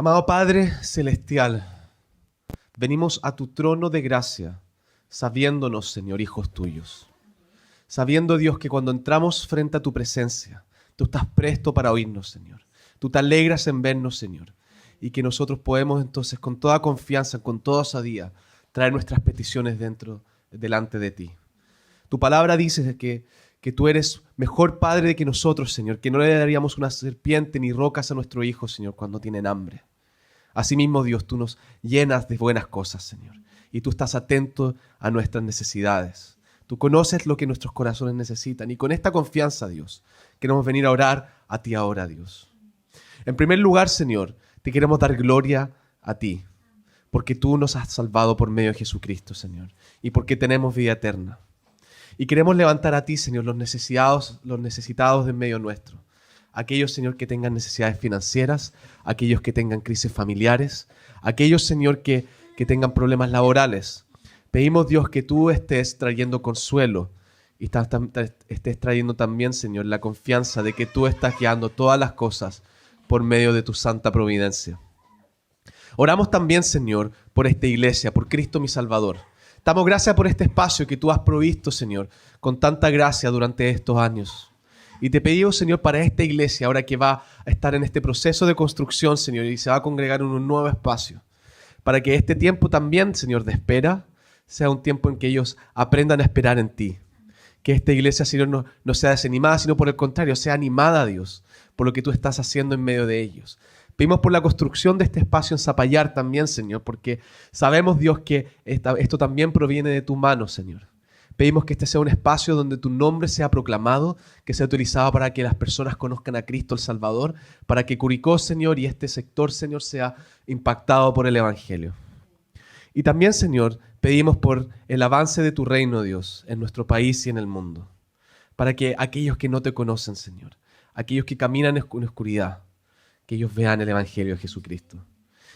Amado Padre Celestial, venimos a tu trono de gracia, sabiéndonos, Señor, hijos tuyos. Sabiendo, Dios, que cuando entramos frente a tu presencia, tú estás presto para oírnos, Señor. Tú te alegras en vernos, Señor. Y que nosotros podemos entonces, con toda confianza, con toda osadía, traer nuestras peticiones delante de ti. Tu palabra dice que tú eres mejor Padre que nosotros, Señor, que no le daríamos una serpiente ni rocas a nuestro hijo, Señor, cuando tienen hambre. Asimismo, Dios, tú nos llenas de buenas cosas, Señor, y tú estás atento a nuestras necesidades. Tú conoces lo que nuestros corazones necesitan, y con esta confianza, Dios, queremos venir a orar a ti ahora, Dios. En primer lugar, Señor, te queremos dar gloria a ti, porque tú nos has salvado por medio de Jesucristo, Señor, y porque tenemos vida eterna. Y queremos levantar a ti, Señor, los necesitados de en medio nuestro. Aquellos, Señor, que tengan necesidades financieras, aquellos que tengan crisis familiares, aquellos, Señor, que tengan problemas laborales. Pedimos, Dios, que tú estés trayendo consuelo y estés trayendo también, Señor, la confianza de que tú estás guiando todas las cosas por medio de tu santa providencia. Oramos también, Señor, por esta iglesia, por Cristo mi Salvador. Damos gracias por este espacio que tú has provisto, Señor, con tanta gracia durante estos años. Y te pedimos, Señor, para esta iglesia, ahora que va a estar en este proceso de construcción, Señor, y se va a congregar en un nuevo espacio, para que este tiempo también, Señor, de espera, sea un tiempo en que ellos aprendan a esperar en ti. Que esta iglesia, Señor, no sea desanimada, sino por el contrario, sea animada, Dios, por lo que tú estás haciendo en medio de ellos. Pedimos por la construcción de este espacio en Zapallar también, Señor, porque sabemos, Dios, que esto también proviene de tu mano, Señor. Pedimos que este sea un espacio donde tu nombre sea proclamado, que sea utilizado para que las personas conozcan a Cristo el Salvador, para que Curicó, Señor, y este sector, Señor, sea impactado por el Evangelio. Y también, Señor, pedimos por el avance de tu reino, Dios, en nuestro país y en el mundo, para que aquellos que no te conocen, Señor, aquellos que caminan en oscuridad, que ellos vean el Evangelio de Jesucristo.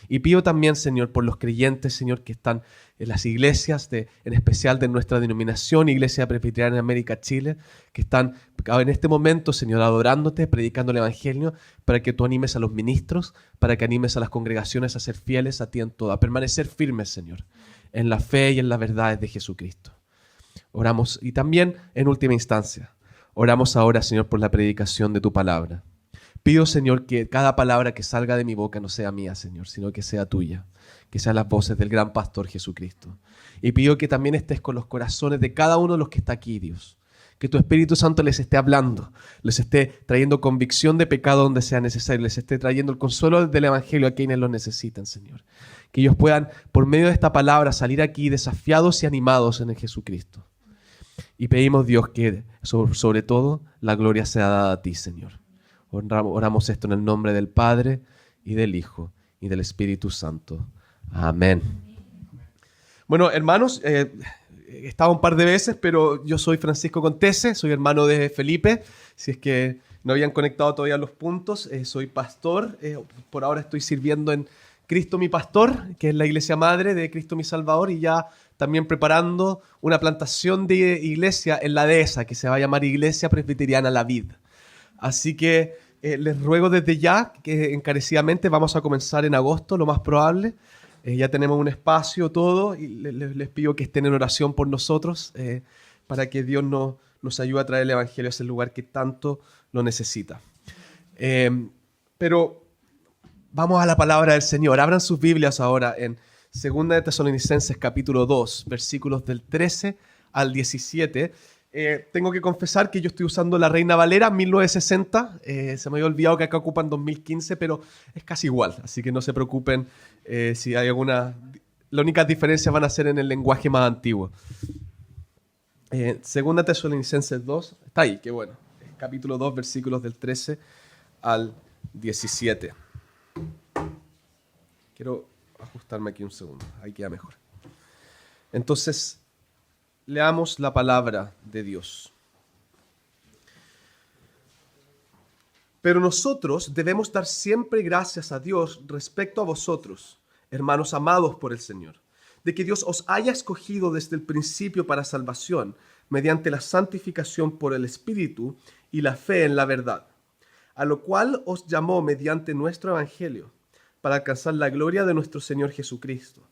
Y pido también, Señor, por los creyentes, Señor, que están en las iglesias, en especial de nuestra denominación, Iglesia Presbiteriana de América Chile, que están en este momento, Señor, adorándote, predicando el Evangelio, para que tú animes a los ministros, para que animes a las congregaciones a ser fieles a ti en todo, a permanecer firmes, Señor, en la fe y en las verdades de Jesucristo. Oramos, y también, en última instancia, oramos ahora, Señor, por la predicación de tu palabra. Pido, Señor, que cada palabra que salga de mi boca no sea mía, Señor, sino que sea tuya, que sean las voces del gran pastor Jesucristo. Y pido que también estés con los corazones de cada uno de los que está aquí, Dios. Que tu Espíritu Santo les esté hablando, les esté trayendo convicción de pecado donde sea necesario, les esté trayendo el consuelo del Evangelio a quienes lo necesitan, Señor. Que ellos puedan, por medio de esta palabra, salir aquí desafiados y animados en el Jesucristo. Y pedimos, Dios, que sobre todo la gloria sea dada a ti, Señor. Oramos esto en el nombre del Padre, y del Hijo, y del Espíritu Santo. Amén. Bueno, hermanos, he estado un par de veces, pero yo soy Francisco Contese, soy hermano de Felipe. Si es que no habían conectado todavía los puntos, soy pastor. Por ahora estoy sirviendo en Cristo mi Pastor, que es la iglesia madre de Cristo mi Salvador, y ya también preparando una plantación de iglesia en la dehesa, que se va a llamar Iglesia Presbiteriana La Vid. Así que les ruego desde ya que encarecidamente vamos a comenzar en agosto, lo más probable. Ya tenemos un espacio, todo, y les pido que estén en oración por nosotros para que Dios nos ayude a traer el Evangelio a ese lugar que tanto lo necesita. Pero vamos a la palabra del Señor. Abran sus Biblias ahora en 2 de Tesalonicenses capítulo 2, versículos del 13 al 17. Tengo que confesar que yo estoy usando la Reina Valera 1960. Se me había olvidado que acá ocupan 2015, pero es casi igual. Así que no se preocupen si hay alguna... Las únicas diferencias van a ser en el lenguaje más antiguo. 2 Tesalonicenses 2, está ahí, qué bueno. Capítulo 2, versículos del 13 al 17. Quiero ajustarme aquí un segundo, ahí queda mejor. Entonces, leamos la palabra de Dios. Pero nosotros debemos dar siempre gracias a Dios respecto a vosotros, hermanos amados por el Señor, de que Dios os haya escogido desde el principio para salvación, mediante la santificación por el Espíritu y la fe en la verdad, a lo cual os llamó mediante nuestro Evangelio, para alcanzar la gloria de nuestro Señor Jesucristo.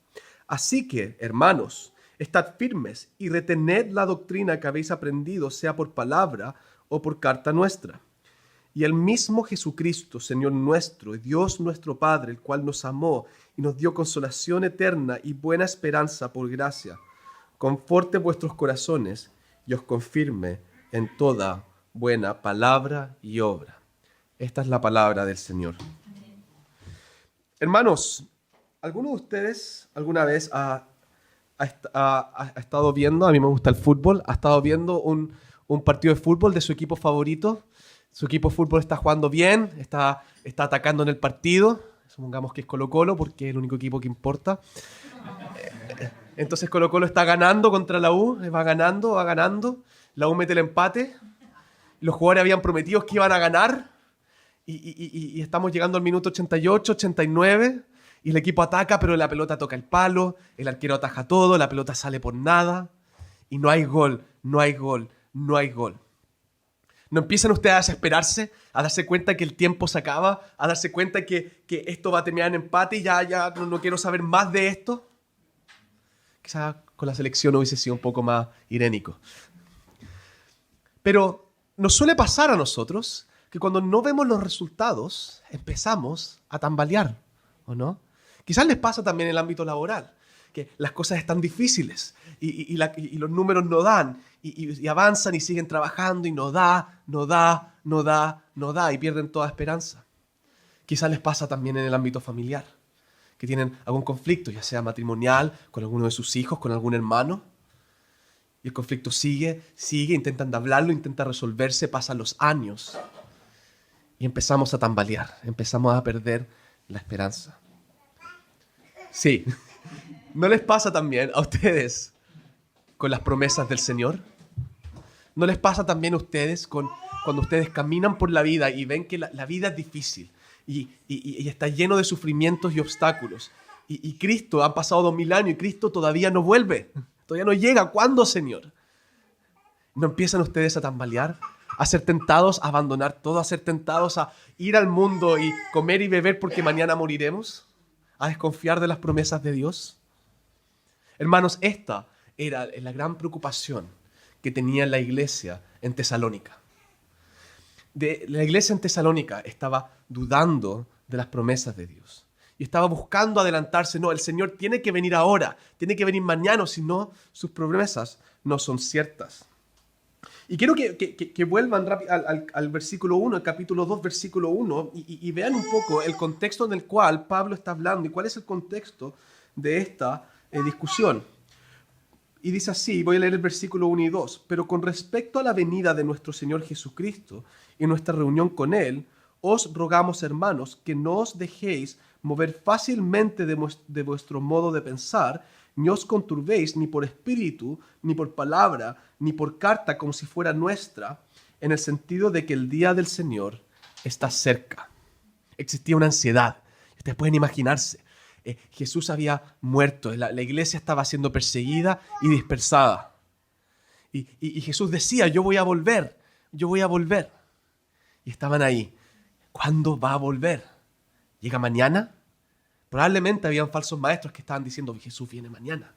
Así que, hermanos, estad firmes y retened la doctrina que habéis aprendido, sea por palabra o por carta nuestra. Y el mismo Jesucristo, Señor nuestro, y Dios nuestro Padre, el cual nos amó y nos dio consolación eterna y buena esperanza por gracia, conforte vuestros corazones y os confirme en toda buena palabra y obra. Esta es la palabra del Señor. Hermanos, ¿alguno de ustedes alguna vez ha estado viendo, a mí me gusta el fútbol, ha estado viendo un partido de fútbol de su equipo favorito? Su equipo de fútbol está jugando bien, está atacando en el partido. Supongamos que es Colo-Colo porque es el único equipo que importa. Entonces Colo-Colo está ganando contra la U, va ganando. La U mete el empate. Los jugadores habían prometido que iban a ganar. Y estamos llegando al minuto 88, 89. Y el equipo ataca, pero la pelota toca el palo. El arquero ataja todo, la pelota sale por nada. Y no hay gol, no hay gol, no hay gol. ¿No empiezan ustedes a desesperarse, a darse cuenta que el tiempo se acaba, a darse cuenta que esto va a terminar en empate y ya no quiero saber más de esto? Quizás con la selección hubiese sido un poco más irénico. Pero nos suele pasar a nosotros que cuando no vemos los resultados empezamos a tambalear, ¿o no? Quizás les pasa también en el ámbito laboral, que las cosas están difíciles y los números no dan y avanzan y siguen trabajando y no da y pierden toda esperanza. Quizás les pasa también en el ámbito familiar, que tienen algún conflicto, ya sea matrimonial, con alguno de sus hijos, con algún hermano, y el conflicto sigue, intentan hablarlo, intentan resolverse, pasan los años y empezamos a tambalear, empezamos a perder la esperanza. Sí. ¿No les pasa también a ustedes con las promesas del Señor? ¿No les pasa también a ustedes cuando ustedes caminan por la vida y ven que la vida es difícil y está lleno de sufrimientos y obstáculos? Y Cristo, han pasado 2000 años y Cristo todavía no vuelve, todavía no llega. ¿Cuándo, Señor? ¿No empiezan ustedes a tambalear? ¿A ser tentados a abandonar todo? ¿A ser tentados a ir al mundo y comer y beber porque mañana moriremos? ¿A desconfiar de las promesas de Dios? Hermanos, esta era la gran preocupación que tenía la iglesia en Tesalónica. La iglesia en Tesalónica estaba dudando de las promesas de Dios y estaba buscando adelantarse. No, el Señor tiene que venir ahora, tiene que venir mañana, si no, sus promesas no son ciertas. Y quiero que vuelvan al versículo 1, al capítulo 2, versículo 1, y vean un poco el contexto en el cual Pablo está hablando y cuál es el contexto de esta discusión. Y dice así, voy a leer el versículo 1 y 2. Pero con respecto a la venida de nuestro Señor Jesucristo y nuestra reunión con Él, os rogamos, hermanos, que no os dejéis mover fácilmente de vuestro modo de pensar, ni os conturbéis ni por espíritu, ni por palabra, ni por carta como si fuera nuestra, en el sentido de que el día del Señor está cerca. Existía una ansiedad. Ustedes pueden imaginarse. Jesús había muerto, la iglesia estaba siendo perseguida y dispersada. Y Jesús decía, yo voy a volver. Y estaban ahí. ¿Cuándo va a volver? ¿Llega mañana? Probablemente habían falsos maestros que estaban diciendo, Jesús viene mañana,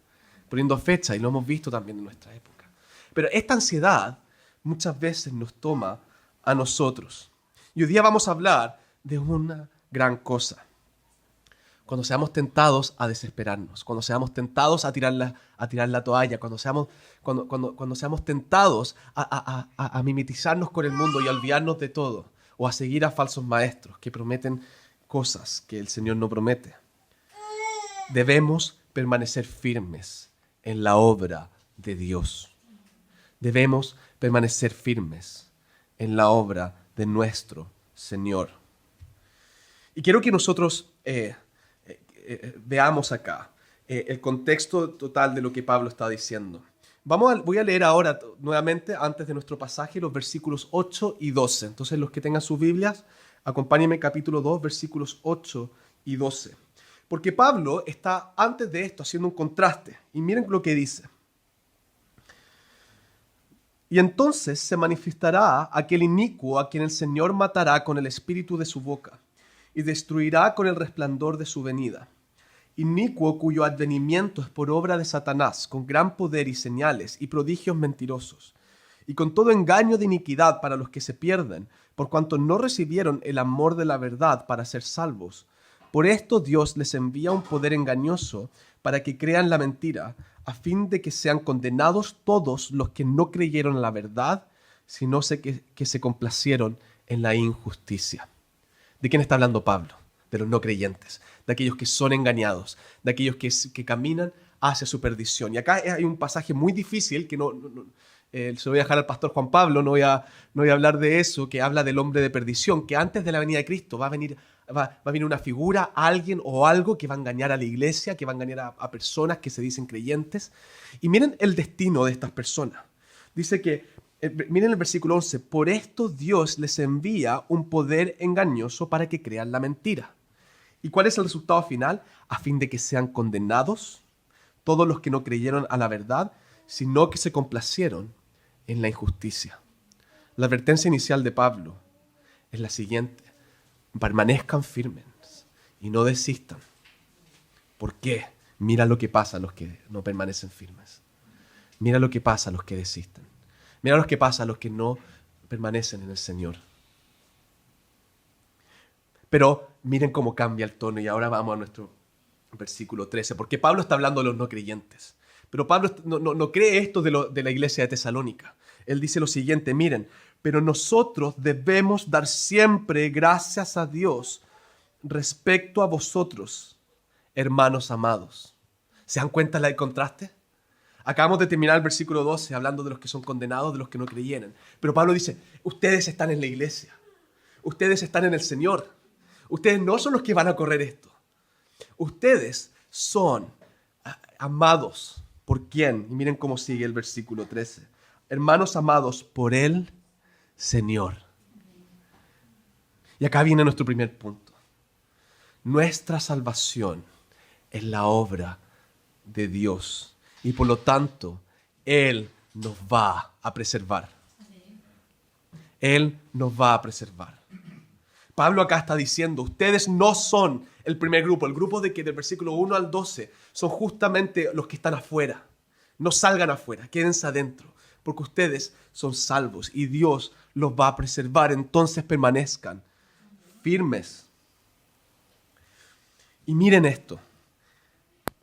poniendo fecha, y lo hemos visto también en nuestra época. Pero esta ansiedad muchas veces nos toma a nosotros. Y hoy día vamos a hablar de una gran cosa. Cuando seamos tentados a desesperarnos, cuando seamos tentados a tirar la toalla, cuando seamos tentados a mimetizarnos con el mundo y a olvidarnos de todo, o a seguir a falsos maestros que prometen cosas que el Señor no promete. Debemos permanecer firmes en la obra de Dios. Debemos permanecer firmes en la obra de nuestro Señor. Y quiero que nosotros veamos acá el contexto total de lo que Pablo está diciendo. Voy a leer ahora nuevamente, antes de nuestro pasaje, los versículos 8 y 12. Entonces, los que tengan sus Biblias, acompáñenme capítulo 2, versículos 8 y 12. Porque Pablo está, antes de esto, haciendo un contraste. Y miren lo que dice. Y entonces se manifestará aquel inicuo a quien el Señor matará con el espíritu de su boca, y destruirá con el resplandor de su venida. Inicuo cuyo advenimiento es por obra de Satanás, con gran poder y señales y prodigios mentirosos, y con todo engaño de iniquidad para los que se pierden, por cuanto no recibieron el amor de la verdad para ser salvos. Por esto Dios les envía un poder engañoso para que crean la mentira, a fin de que sean condenados todos los que no creyeron en la verdad, sino que se complacieron en la injusticia. ¿De quién está hablando Pablo? De los no creyentes, de aquellos que son engañados, de aquellos que caminan hacia su perdición. Y acá hay un pasaje muy difícil que se lo voy a dejar al pastor Juan Pablo, no voy a hablar de eso, que habla del hombre de perdición, que antes de la venida de Cristo va a venir una figura, alguien o algo que va a engañar a la iglesia, que va a engañar a personas que se dicen creyentes. Y miren el destino de estas personas. Dice que, miren el versículo 11, por esto Dios les envía un poder engañoso para que crean la mentira. ¿Y cuál es el resultado final? A fin de que sean condenados todos los que no creyeron a la verdad, sino que se complacieron en la injusticia. La advertencia inicial de Pablo es la siguiente: permanezcan firmes y no desistan. ¿Por qué? Mira lo que pasa a los que no permanecen firmes. Mira lo que pasa a los que desisten. Mira lo que pasa a los que no permanecen en el Señor. Pero miren cómo cambia el tono, y ahora vamos a nuestro versículo 13, porque Pablo está hablando de los no creyentes. Pero Pablo no cree esto de la iglesia de Tesalónica. Él dice lo siguiente: miren, pero nosotros debemos dar siempre gracias a Dios respecto a vosotros, hermanos amados. ¿Se dan cuenta del contraste? Acabamos de terminar el versículo 12 hablando de los que son condenados, de los que no creyeron. Pero Pablo dice, ustedes están en la iglesia. Ustedes están en el Señor. Ustedes no son los que van a correr esto. Ustedes son amados. ¿Por quién? Y miren cómo sigue el versículo 13. Hermanos amados por el Señor. Y acá viene nuestro primer punto. Nuestra salvación es la obra de Dios. Y por lo tanto, Él nos va a preservar. Él nos va a preservar. Pablo acá está diciendo, ustedes no son el primer grupo. El grupo del versículo 1 al 12 son justamente los que están afuera. No salgan afuera, quédense adentro, porque ustedes son salvos y Dios los va a preservar. Entonces permanezcan firmes. Y miren esto.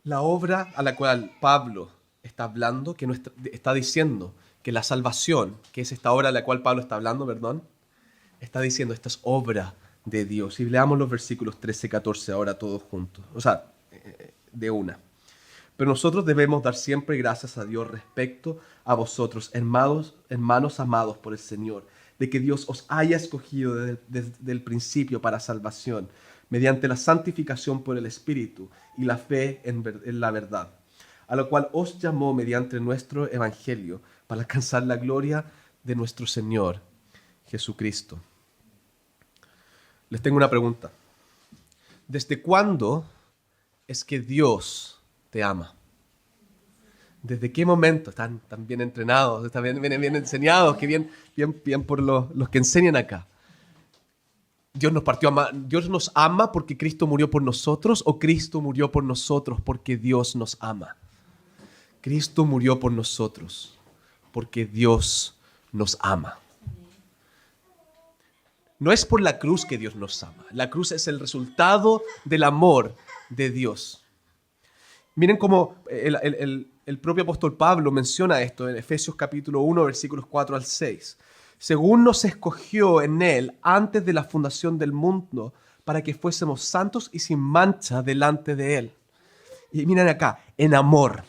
La obra a la cual Pablo está hablando, que está diciendo que la salvación, que es esta obra a la cual Pablo está hablando, está diciendo esta es obra de Dios. Y leamos los versículos 13 y 14 ahora todos juntos, de una. Pero nosotros debemos dar siempre gracias a Dios respecto a vosotros, hermanos amados por el Señor, de que Dios os haya escogido desde el principio para salvación, mediante la santificación por el Espíritu y la fe en la verdad, a lo cual os llamó mediante nuestro Evangelio para alcanzar la gloria de nuestro Señor Jesucristo. Les tengo una pregunta. ¿Desde cuándo es que Dios te ama? ¿Desde qué momento? Están bien entrenados, están bien enseñados, que bien por los que enseñan acá. ¿Dios nos ama porque Cristo murió por nosotros o Cristo murió por nosotros porque Dios nos ama? Cristo murió por nosotros porque Dios nos ama. No es por la cruz que Dios nos ama. La cruz es el resultado del amor de Dios. Miren cómo el propio apóstol Pablo menciona esto en Efesios capítulo 1, versículos 4 al 6. Según nos escogió en Él antes de la fundación del mundo, para que fuésemos santos y sin mancha delante de Él. Y miren acá, en amor,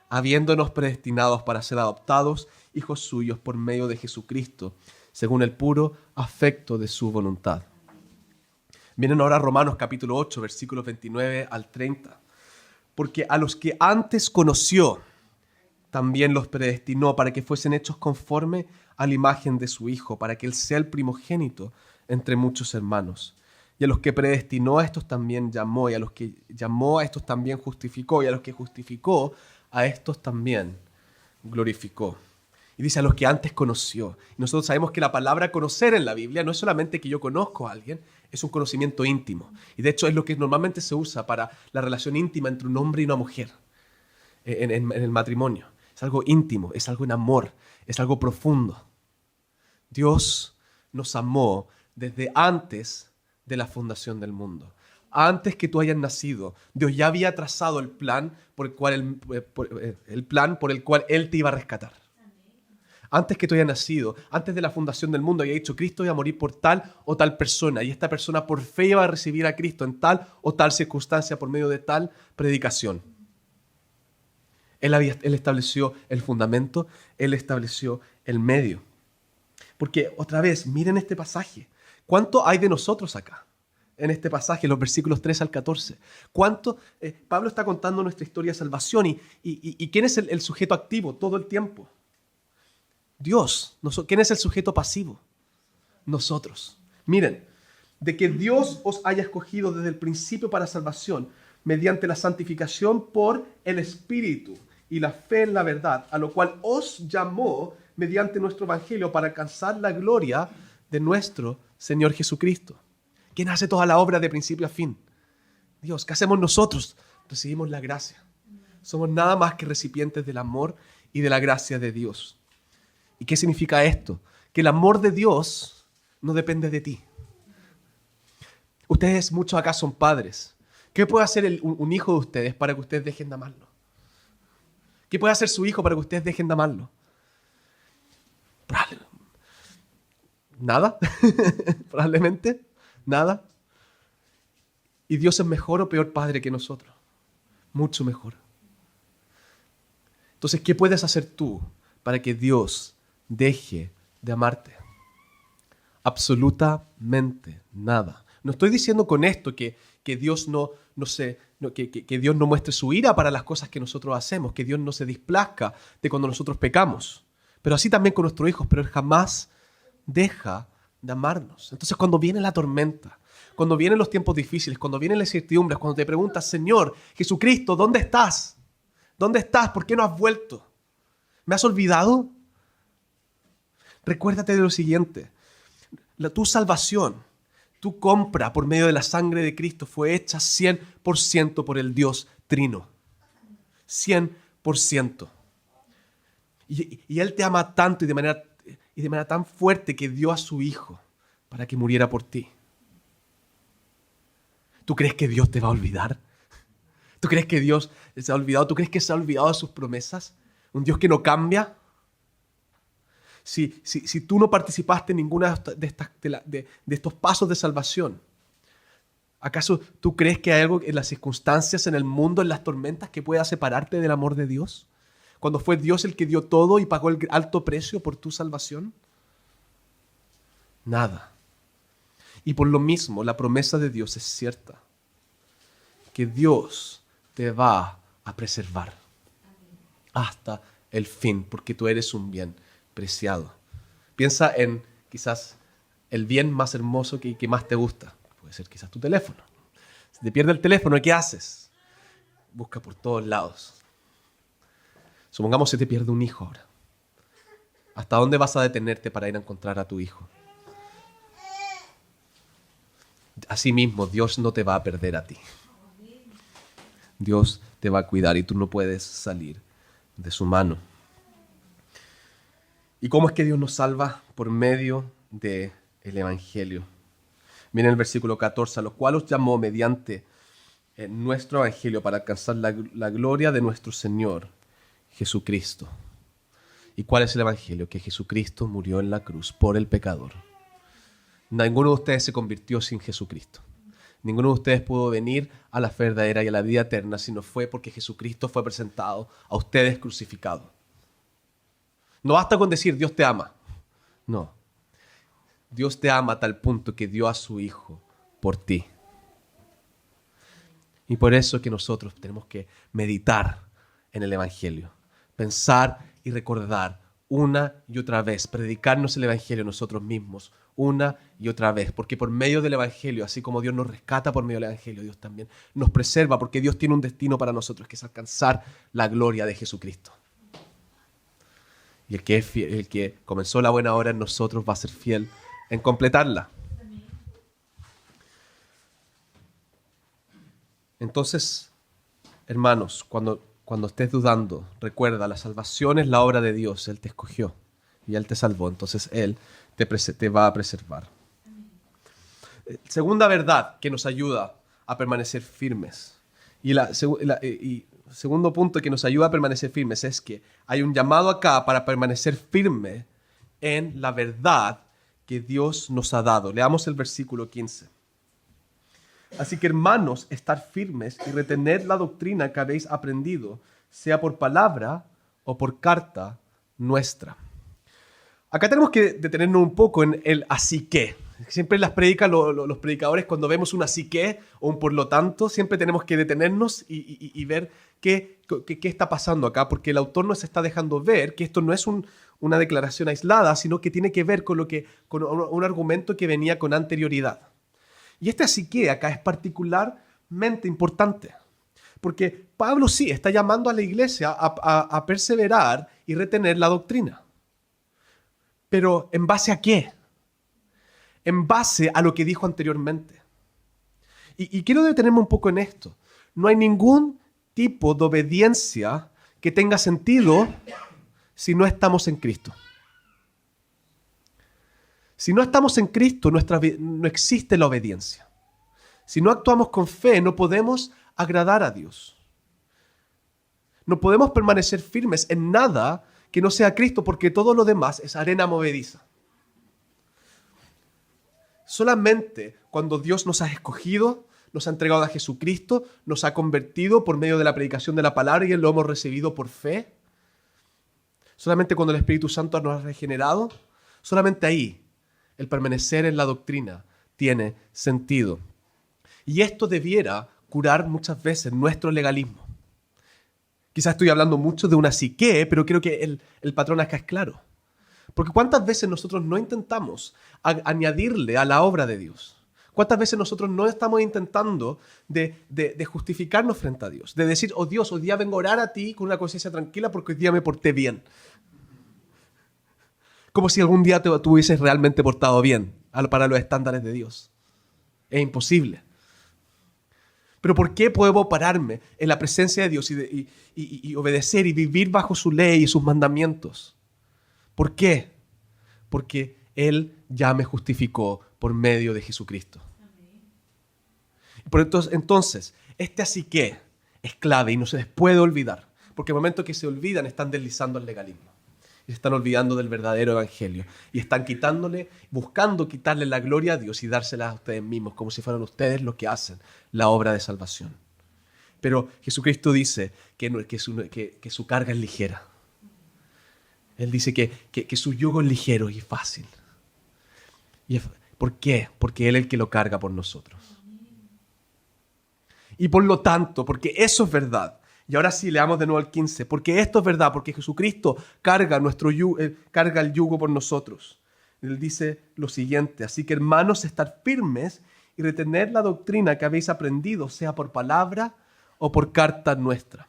habiéndonos predestinados para ser adoptados hijos suyos por medio de Jesucristo, según el puro afecto de su voluntad. Miren ahora Romanos capítulo 8, versículos 29 al 30. Porque a los que antes conoció, también los predestinó para que fuesen hechos conforme a la imagen de su Hijo, para que Él sea el primogénito entre muchos hermanos. Y a los que predestinó, a estos también llamó, y a los que llamó, a estos también justificó, y a los que justificó, a estos también glorificó. Y dice a los que antes conoció. Y nosotros sabemos que la palabra conocer en la Biblia no es solamente que yo conozco a alguien, es un conocimiento íntimo. Y de hecho es lo que normalmente se usa para la relación íntima entre un hombre y una mujer en el matrimonio. Es algo íntimo, es algo en amor, es algo profundo. Dios nos amó desde antes de la fundación del mundo. Antes que tú hayas nacido, Dios ya había trazado el plan por el cual Él te iba a rescatar. Antes que tú hayas nacido, antes de la fundación del mundo, había dicho, Cristo iba a morir por tal o tal persona, y esta persona por fe iba a recibir a Cristo en tal o tal circunstancia por medio de tal predicación. Él estableció el fundamento, Él estableció el medio. Porque otra vez, miren este pasaje. ¿Cuánto hay de nosotros acá? En este pasaje, los versículos 3 al 14. ¿Cuánto? Pablo está contando nuestra historia de salvación y ¿quién es el sujeto activo todo el tiempo? Dios. ¿Quién es el sujeto pasivo? Nosotros. Miren, de que Dios os haya escogido desde el principio para salvación, mediante la santificación por el Espíritu y la fe en la verdad, a lo cual os llamó mediante nuestro Evangelio para alcanzar la gloria de nuestro Señor Jesucristo. ¿Quién hace toda la obra de principio a fin? Dios. ¿Qué hacemos nosotros? Recibimos la gracia. Somos nada más que recipientes del amor y de la gracia de Dios. ¿Y qué significa esto? Que el amor de Dios no depende de ti. Ustedes muchos acá son padres. ¿Qué puede hacer un hijo de ustedes para que ustedes dejen de amarlo? ¿Qué puede hacer su hijo para que ustedes dejen de amarlo? Nada. Probablemente nada. ¿Y Dios es mejor o peor padre que nosotros? Mucho mejor. Entonces, ¿qué puedes hacer tú para que Dios deje de amarte? Absolutamente nada. No estoy diciendo con esto que Dios que Dios no muestre su ira para las cosas que nosotros hacemos, que Dios no se displazca de cuando nosotros pecamos. Pero así también con nuestros hijos, pero Él jamás deja de amarnos. Entonces, cuando viene la tormenta, cuando vienen los tiempos difíciles, cuando vienen las incertidumbres, cuando te preguntas, Señor, Jesucristo, ¿dónde estás? ¿Dónde estás? ¿Por qué no has vuelto? ¿Me has olvidado? Recuérdate de lo siguiente. Tu salvación, tu compra por medio de la sangre de Cristo fue hecha 100% por el Dios Trino. 100%. Y Él te ama tanto y de manera tan fuerte que dio a su Hijo para que muriera por ti. ¿Tú crees que Dios te va a olvidar? ¿Tú crees que Dios se ha olvidado? ¿Tú crees que se ha olvidado de sus promesas? ¿Un Dios que no cambia? Si tú no participaste en ninguna de estos pasos de salvación, ¿acaso tú crees que hay algo en las circunstancias, en el mundo, en las tormentas que pueda separarte del amor de Dios? Cuando fue Dios el que dio todo y pagó el alto precio por tu salvación. Nada. Y por lo mismo, la promesa de Dios es cierta. Que Dios te va a preservar hasta el fin, porque tú eres un bien preciado. Piensa en quizás el bien más hermoso que más te gusta. Puede ser quizás tu teléfono. Si te pierde el teléfono, ¿qué haces? Busca por todos lados. Supongamos que se te pierde un hijo ahora. ¿Hasta dónde vas a detenerte para ir a encontrar a tu hijo? Asimismo, Dios no te va a perder a ti. Dios te va a cuidar y tú no puedes salir de su mano. ¿Y cómo es que Dios nos salva? Por medio del Evangelio. Miren el versículo 14, a lo cual os llamó mediante nuestro Evangelio para alcanzar la gloria de nuestro Señor Jesucristo. ¿Y cuál es el Evangelio? Que Jesucristo murió en la cruz por el pecador. Ninguno de ustedes se convirtió sin Jesucristo. Ninguno de ustedes pudo venir a la fe verdadera y a la vida eterna si no fue porque Jesucristo fue presentado a ustedes crucificado. No basta con decir Dios te ama. No. Dios te ama a tal punto que dio a su Hijo por ti. Y por eso es que nosotros tenemos que meditar en el Evangelio. Pensar y recordar una y otra vez. Predicarnos el Evangelio nosotros mismos una y otra vez. Porque por medio del Evangelio, así como Dios nos rescata por medio del Evangelio, Dios también nos preserva. Porque Dios tiene un destino para nosotros que es alcanzar la gloria de Jesucristo. Y el que comenzó la buena obra en nosotros va a ser fiel en completarla. Entonces, hermanos, cuando estés dudando, recuerda, la salvación es la obra de Dios. Él te escogió y Él te salvó. Entonces Él te va a preservar. Segunda verdad que nos ayuda a permanecer firmes. Y segundo punto que nos ayuda a permanecer firmes es que hay un llamado acá para permanecer firme en la verdad que Dios nos ha dado. Leamos el versículo 15. Así que, hermanos, estar firmes y retener la doctrina que habéis aprendido, sea por palabra o por carta nuestra. Acá tenemos que detenernos un poco en el así que. Siempre en las predicas, los predicadores, cuando vemos un así que o un por lo tanto, siempre tenemos que detenernos y ver qué está pasando acá, porque el autor nos está dejando ver que esto no es una declaración aislada, sino que tiene que ver con un argumento que venía con anterioridad. Y este así que acá es particularmente importante, porque Pablo sí está llamando a la iglesia a perseverar y retener la doctrina. Pero ¿en base a qué? En base a lo que dijo anteriormente. Y quiero detenerme un poco en esto. No hay ningún tipo de obediencia que tenga sentido si no estamos en Cristo. Si no estamos en Cristo, no existe la obediencia. Si no actuamos con fe, no podemos agradar a Dios. No podemos permanecer firmes en nada que no sea Cristo, porque todo lo demás es arena movediza. Solamente cuando Dios nos ha escogido, nos ha entregado a Jesucristo, nos ha convertido por medio de la predicación de la palabra y lo hemos recibido por fe. Solamente cuando el Espíritu Santo nos ha regenerado, solamente ahí el permanecer en la doctrina tiene sentido. Y esto debiera curar muchas veces nuestro legalismo. Quizás estoy hablando mucho de una psique, pero creo que el patrón acá es claro. Porque ¿cuántas veces nosotros no intentamos añadirle a la obra de Dios? ¿Cuántas veces nosotros no estamos intentando de justificarnos frente a Dios? De decir, oh Dios, hoy día vengo a orar a ti con una conciencia tranquila porque hoy día me porté bien. Como si algún día te hubieses realmente portado bien para los estándares de Dios. Es imposible. Pero ¿por qué puedo pararme en la presencia de Dios y obedecer y vivir bajo su ley y sus mandamientos? ¿Por qué? Porque Él ya me justificó por medio de Jesucristo. Entonces, este así que es clave y no se les puede olvidar. Porque el momento que se olvidan están deslizando el legalismo. Y se están olvidando del verdadero evangelio. Y están buscando quitarle la gloria a Dios y dársela a ustedes mismos, como si fueran ustedes los que hacen la obra de salvación. Pero Jesucristo dice que su carga es ligera. Él dice que su yugo es ligero y fácil. ¿Por qué? Porque Él es el que lo carga por nosotros. Y por lo tanto, porque eso es verdad. Y ahora sí, leamos de nuevo el 15. Porque esto es verdad, porque Jesucristo carga el yugo por nosotros. Él dice lo siguiente: así que, hermanos, estar firmes y retener la doctrina que habéis aprendido, sea por palabra o por carta nuestra.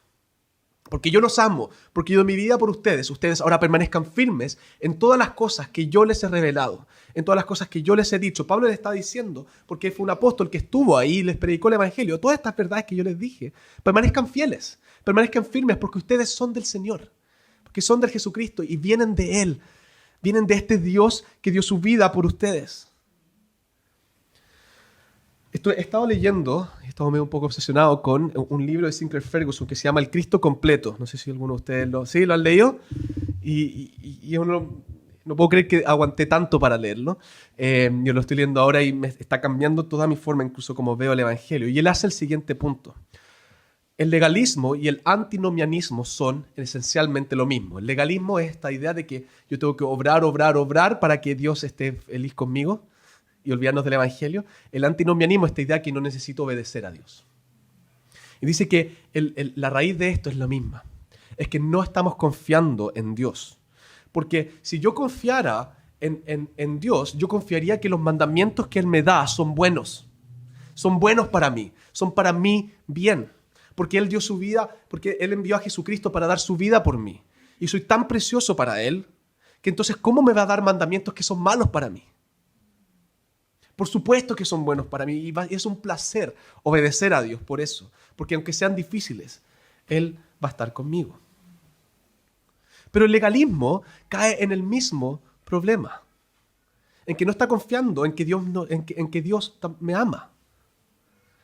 Porque yo los amo, porque yo doy mi vida por ustedes. Ustedes ahora permanezcan firmes en todas las cosas que yo les he revelado, en todas las cosas que yo les he dicho. Pablo les está diciendo, porque él fue un apóstol que estuvo ahí y les predicó el evangelio. Todas estas verdades que yo les dije, permanezcan fieles, permanezcan firmes, porque ustedes son del Señor, porque son del Jesucristo y vienen de Él. Vienen de este Dios que dio su vida por ustedes. He estado leyendo, he estado medio un poco obsesionado con un libro de Sinclair Ferguson que se llama El Cristo Completo. No sé si alguno de ustedes lo han leído. Y yo no puedo creer que aguanté tanto para leerlo. Yo lo estoy leyendo ahora y me está cambiando toda mi forma, incluso como veo el Evangelio. Y él hace el siguiente punto. El legalismo y el antinomianismo son esencialmente lo mismo. El legalismo es esta idea de que yo tengo que obrar para que Dios esté feliz conmigo y olvidarnos del Evangelio. El antinomianismo es esta idea que no necesito obedecer a Dios. Y dice que la raíz de esto es la misma. Es que no estamos confiando en Dios. Porque si yo confiara en Dios, yo confiaría que los mandamientos que Él me da son buenos. Son buenos para mí. Son para mí bien. Porque Él dio su vida, porque Él envió a Jesucristo para dar su vida por mí. y soy tan precioso para Él, que entonces ¿cómo me va a dar mandamientos que son malos para mí? Por supuesto que son buenos para mí y es un placer obedecer a Dios por eso, porque aunque sean difíciles, Él va a estar conmigo. Pero el legalismo cae en el mismo problema, en que no está confiando en que Dios, en que Dios me ama.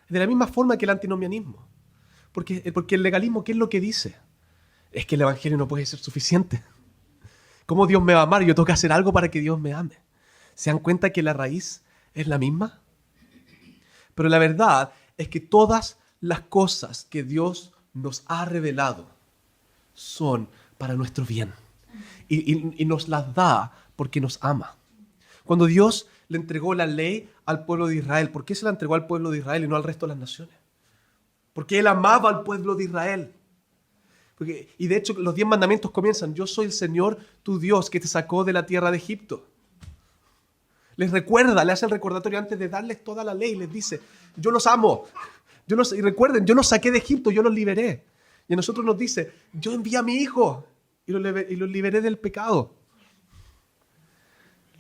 De la misma forma que el antinomianismo. Porque el legalismo, ¿qué es lo que dice? Es que el evangelio no puede ser suficiente. ¿Cómo Dios me va a amar? Yo tengo que hacer algo para que Dios me ame. ¿Se dan cuenta que la raíz es la misma? Pero la verdad es que todas las cosas que Dios nos ha revelado son para nuestro bien. Y nos las da porque nos ama. Cuando Dios le entregó la ley al pueblo de Israel, ¿por qué se la entregó al pueblo de Israel y no al resto de las naciones? Porque Él amaba al pueblo de Israel. Y de hecho los 10 mandamientos comienzan: yo soy el Señor tu Dios que te sacó de la tierra de Egipto. Les recuerda, le hace el recordatorio antes de darles toda la ley. Les dice: yo los amo. Y recuerden, yo los saqué de Egipto, yo los liberé. Y a nosotros nos dice: yo envié a mi hijo y los liberé del pecado.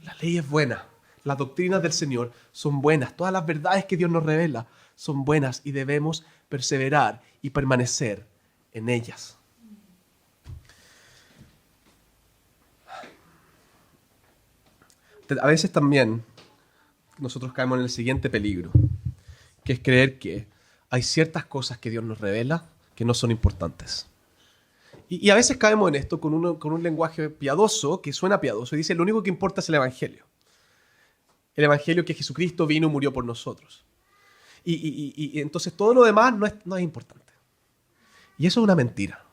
La ley es buena. Las doctrinas del Señor son buenas. Todas las verdades que Dios nos revela son buenas y debemos perseverar y permanecer en ellas. A veces también nosotros caemos en el siguiente peligro, que es creer que hay ciertas cosas que Dios nos revela que no son importantes. Y a veces caemos en esto con un lenguaje piadoso, que suena piadoso, y dice: lo único que importa es el Evangelio. El Evangelio, que Jesucristo vino y murió por nosotros. Y entonces todo lo demás no es importante. Y eso es una mentira,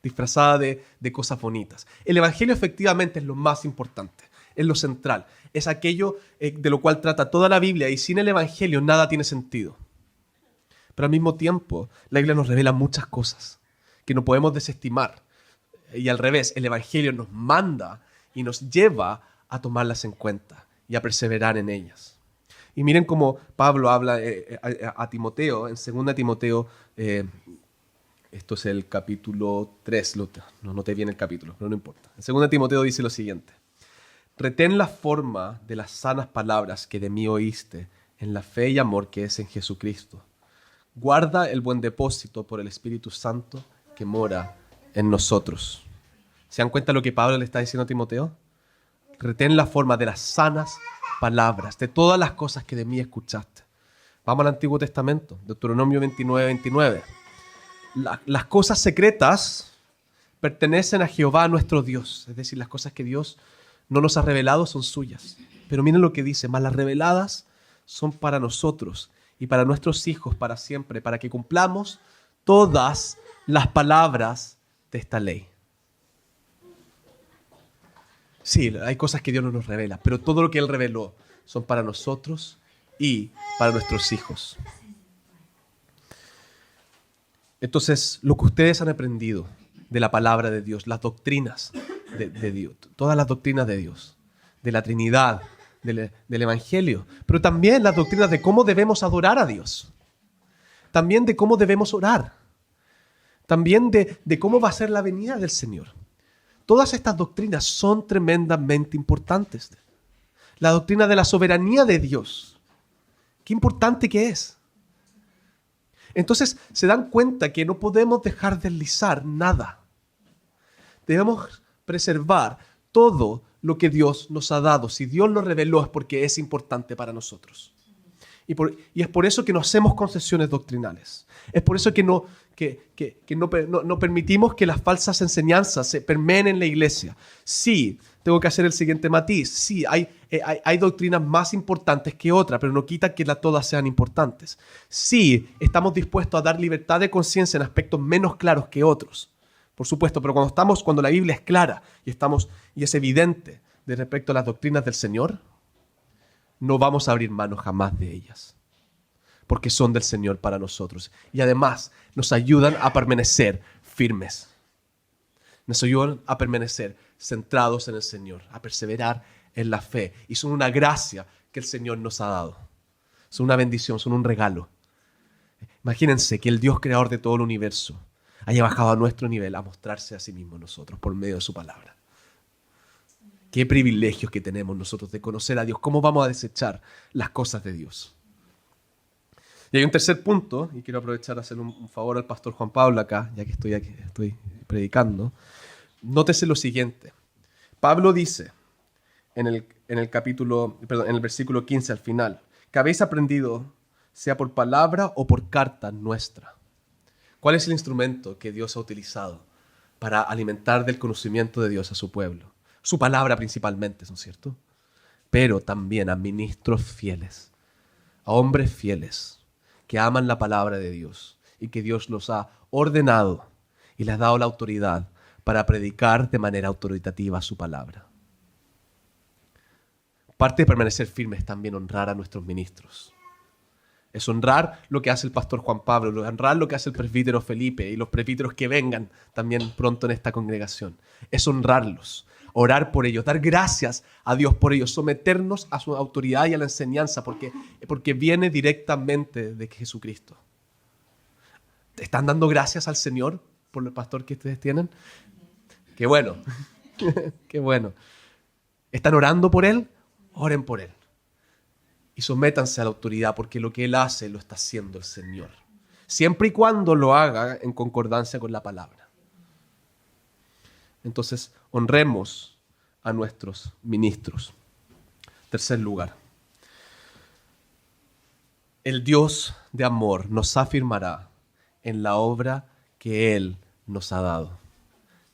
disfrazada de cosas bonitas. El Evangelio efectivamente es lo más importante, es lo central, es aquello de lo cual trata toda la Biblia, y sin el Evangelio nada tiene sentido. Pero al mismo tiempo, la Biblia nos revela muchas cosas que no podemos desestimar. Y al revés, el Evangelio nos manda y nos lleva a tomarlas en cuenta y a perseverar en ellas. Y miren cómo Pablo habla a Timoteo, en 2 Timoteo, esto es el capítulo 3, no noté bien el capítulo, pero no importa. En 2 Timoteo dice lo siguiente: retén la forma de las sanas palabras que de mí oíste, en la fe y amor que es en Jesucristo. Guarda el buen depósito por el Espíritu Santo que mora en nosotros. ¿Se dan cuenta lo que Pablo le está diciendo a Timoteo? Retén la forma de las sanas palabras, de todas las cosas que de mí escuchaste. Vamos al Antiguo Testamento, Deuteronomio 29:29. Las cosas secretas pertenecen a Jehová nuestro Dios. Es decir, las cosas que Dios no nos ha revelado son suyas. Pero miren lo que dice: mas las reveladas son para nosotros y para nuestros hijos para siempre, para que cumplamos todas las palabras de esta ley. Sí, hay cosas que Dios no nos revela, pero todo lo que Él reveló son para nosotros y para nuestros hijos. Entonces, lo que ustedes han aprendido de la palabra de Dios, las doctrinas de Dios, todas las doctrinas de Dios, de la Trinidad, del Evangelio, pero también las doctrinas de cómo debemos adorar a Dios, también de cómo debemos orar, también de cómo va a ser la venida del Señor. Todas estas doctrinas son tremendamente importantes. La doctrina de la soberanía de Dios, qué importante que es. Entonces se dan cuenta que no podemos dejar deslizar nada. Debemos preservar todo lo que Dios nos ha dado. Si Dios nos reveló es porque es importante para nosotros. Y es por eso que no hacemos concesiones doctrinales. Es por eso que no permitimos que las falsas enseñanzas se permeen en la iglesia. Sí, tengo que hacer el siguiente matiz. Sí, hay doctrinas más importantes que otras, pero no quita que todas sean importantes. Sí, estamos dispuestos a dar libertad de conciencia en aspectos menos claros que otros. Por supuesto, pero cuando la Biblia es clara y es evidente de respecto a las doctrinas del Señor, no vamos a abrir manos jamás de ellas, porque son del Señor para nosotros. Y además nos ayudan a permanecer firmes. Nos ayudan a permanecer centrados en el Señor, a perseverar en la fe. Y son una gracia que el Señor nos ha dado. Son una bendición, son un regalo. Imagínense que el Dios creador de todo el universo haya bajado a nuestro nivel a mostrarse a sí mismo a nosotros por medio de su palabra. Qué privilegios que tenemos nosotros de conocer a Dios. ¿Cómo vamos a desechar las cosas de Dios? Y hay un tercer punto, y quiero aprovechar a hacer un favor al pastor Juan Pablo acá, ya que estoy predicando. Nótese lo siguiente. Pablo dice en el versículo 15 al final, que habéis aprendido, sea por palabra o por carta nuestra. ¿Cuál es el instrumento que Dios ha utilizado para alimentar del conocimiento de Dios a su pueblo? Su palabra principalmente, ¿no es cierto? Pero también a ministros fieles, a hombres fieles que aman la palabra de Dios y que Dios los ha ordenado y les ha dado la autoridad para predicar de manera autoritativa su palabra. Parte de permanecer firmes es también honrar a nuestros ministros. Es honrar lo que hace el pastor Juan Pablo, honrar lo que hace el presbítero Felipe y los presbíteros que vengan también pronto en esta congregación. Es honrarlos, orar por ellos, dar gracias a Dios por ellos, someternos a su autoridad y a la enseñanza porque viene directamente de Jesucristo. ¿Están dando gracias al Señor por el pastor que ustedes tienen? ¡Qué bueno! ¡Qué bueno! ¿Están orando por él? Oren por él. Y sométanse a la autoridad porque lo que él hace lo está haciendo el Señor. Siempre y cuando lo haga en concordancia con la palabra. Entonces, honremos a nuestros ministros. Tercer lugar. El Dios de amor nos afirmará en la obra que Él nos ha dado.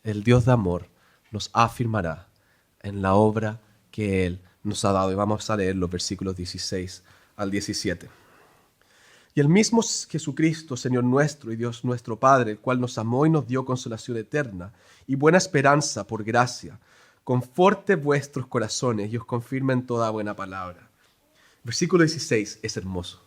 El Dios de amor nos afirmará en la obra que Él nos ha dado. Y vamos a leer los versículos 16 al 17. Y el mismo Jesucristo, Señor nuestro y Dios nuestro Padre, el cual nos amó y nos dio consolación eterna y buena esperanza por gracia, conforte vuestros corazones y os confirme en toda buena palabra. Versículo 16 es hermoso.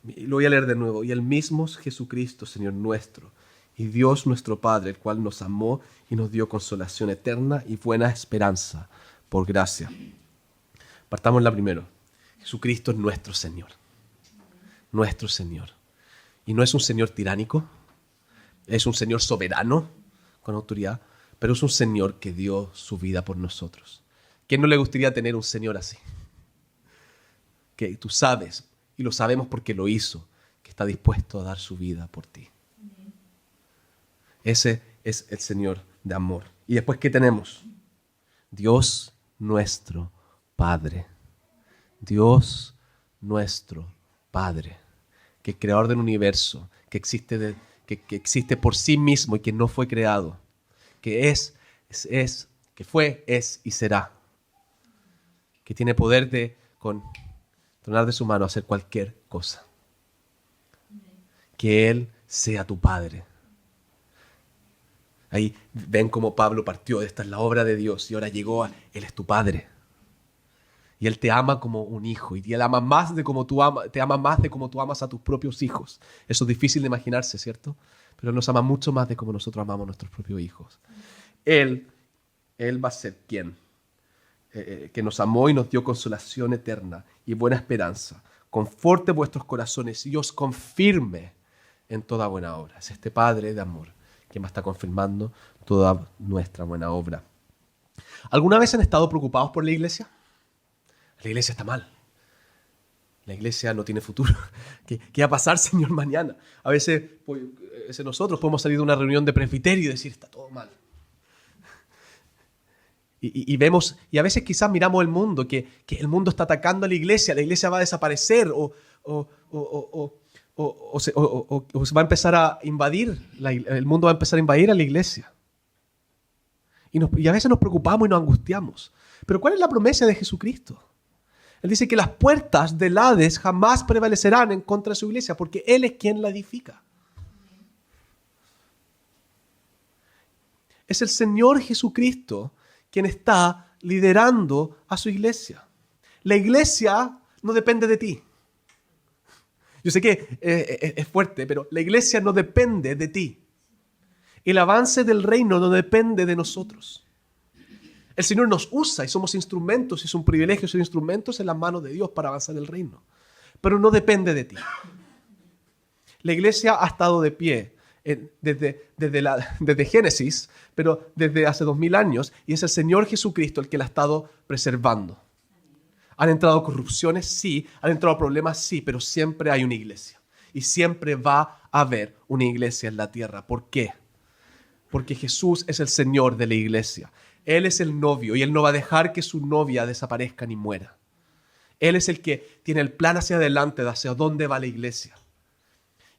Lo voy a leer de nuevo. Y el mismo Jesucristo, Señor nuestro y Dios nuestro Padre, el cual nos amó y nos dio consolación eterna y buena esperanza por gracia. Partamos la primero. Jesucristo es nuestro Señor. Nuestro Señor. Y no es un Señor tiránico, es un Señor soberano, con autoridad, pero es un Señor que dio su vida por nosotros. ¿Quién no le gustaría tener un Señor así? Que tú sabes, y lo sabemos porque lo hizo, que está dispuesto a dar su vida por ti. Ese es el Señor de amor. ¿Y después qué tenemos? Dios nuestro Padre. Dios nuestro Padre, que es creador del universo, que existe por sí mismo y que no fue creado, que que fue, es y será, que tiene poder de, con tronar de su mano, hacer cualquier cosa. Que Él sea tu Padre. Ahí ven cómo Pablo partió, esta es la obra de Dios y ahora llegó Él es tu Padre. Y Él te ama como un hijo. Y Él ama más te ama más de como tú amas a tus propios hijos. Eso es difícil de imaginarse, ¿cierto? Pero Él nos ama mucho más de como nosotros amamos a nuestros propios hijos. Él va a ser quien que nos amó y nos dio consolación eterna y buena esperanza. Conforte vuestros corazones y os confirme en toda buena obra. Es este Padre de amor quien va a estar confirmando toda nuestra buena obra. ¿Alguna vez han estado preocupados por la iglesia? La iglesia está mal. La iglesia no tiene futuro. ¿Qué va a pasar, Señor, mañana? A veces nosotros podemos salir de una reunión de presbiterio y decir, está todo mal. Y vemos, y a veces quizás miramos el mundo, que el mundo está atacando a la iglesia va a desaparecer o se va a empezar a invadir, el mundo va a empezar a invadir a la iglesia. Y a veces nos preocupamos y nos angustiamos. Pero ¿cuál es la promesa de Jesucristo? Él dice que las puertas del Hades jamás prevalecerán en contra de su iglesia, porque Él es quien la edifica. Es el Señor Jesucristo quien está liderando a su iglesia. La iglesia no depende de ti. Yo sé que es fuerte, pero la iglesia no depende de ti. El avance del reino no depende de nosotros. El Señor nos usa y somos instrumentos, y es un privilegio ser instrumentos en las manos de Dios para avanzar el reino. Pero no depende de ti. La iglesia ha estado de pie desde Génesis, pero desde hace 2000 años, y es el Señor Jesucristo el que la ha estado preservando. ¿Han entrado corrupciones? Sí. ¿Han entrado problemas? Sí, pero siempre hay una iglesia. Y siempre va a haber una iglesia en la tierra. ¿Por qué? Porque Jesús es el Señor de la iglesia. Él es el novio y Él no va a dejar que su novia desaparezca ni muera. Él es el que tiene el plan hacia adelante de hacia dónde va la iglesia.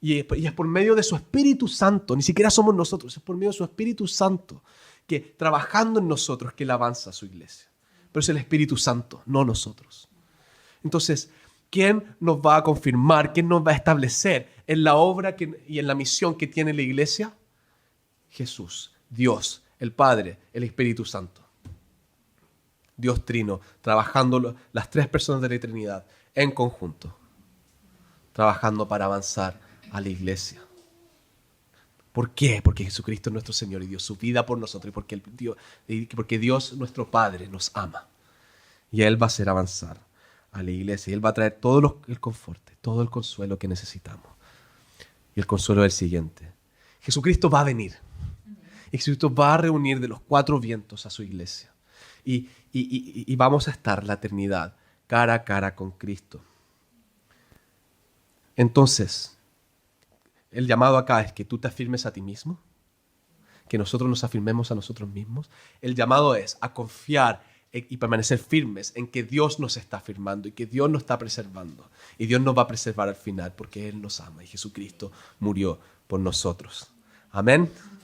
Y es por medio de su Espíritu Santo, ni siquiera somos nosotros, es por medio de su Espíritu Santo, que trabajando en nosotros, que Él avanza a su iglesia. Pero es el Espíritu Santo, no nosotros. Entonces, ¿quién nos va a confirmar, quién nos va a establecer en la obra y en la misión que tiene la iglesia? Jesús, Dios, el Padre, el Espíritu Santo. Dios Trino, trabajando las tres personas de la Trinidad en conjunto, trabajando para avanzar a la iglesia. ¿Por qué? Porque Jesucristo es nuestro Señor y dio su vida por nosotros y porque Dios, nuestro Padre, nos ama. Y Él va a hacer avanzar a la iglesia y Él va a traer todo el confort, todo el consuelo que necesitamos. Y el consuelo es el siguiente. Jesucristo va a venir. Y Jesucristo va a reunir de los cuatro vientos a su iglesia. Y vamos a estar la eternidad cara a cara con Cristo. Entonces, el llamado acá es que tú te afirmes a ti mismo, que nosotros nos afirmemos a nosotros mismos. El llamado es a confiar y permanecer firmes en que Dios nos está afirmando y que Dios nos está preservando. Y Dios nos va a preservar al final porque Él nos ama y Jesucristo murió por nosotros. Amén.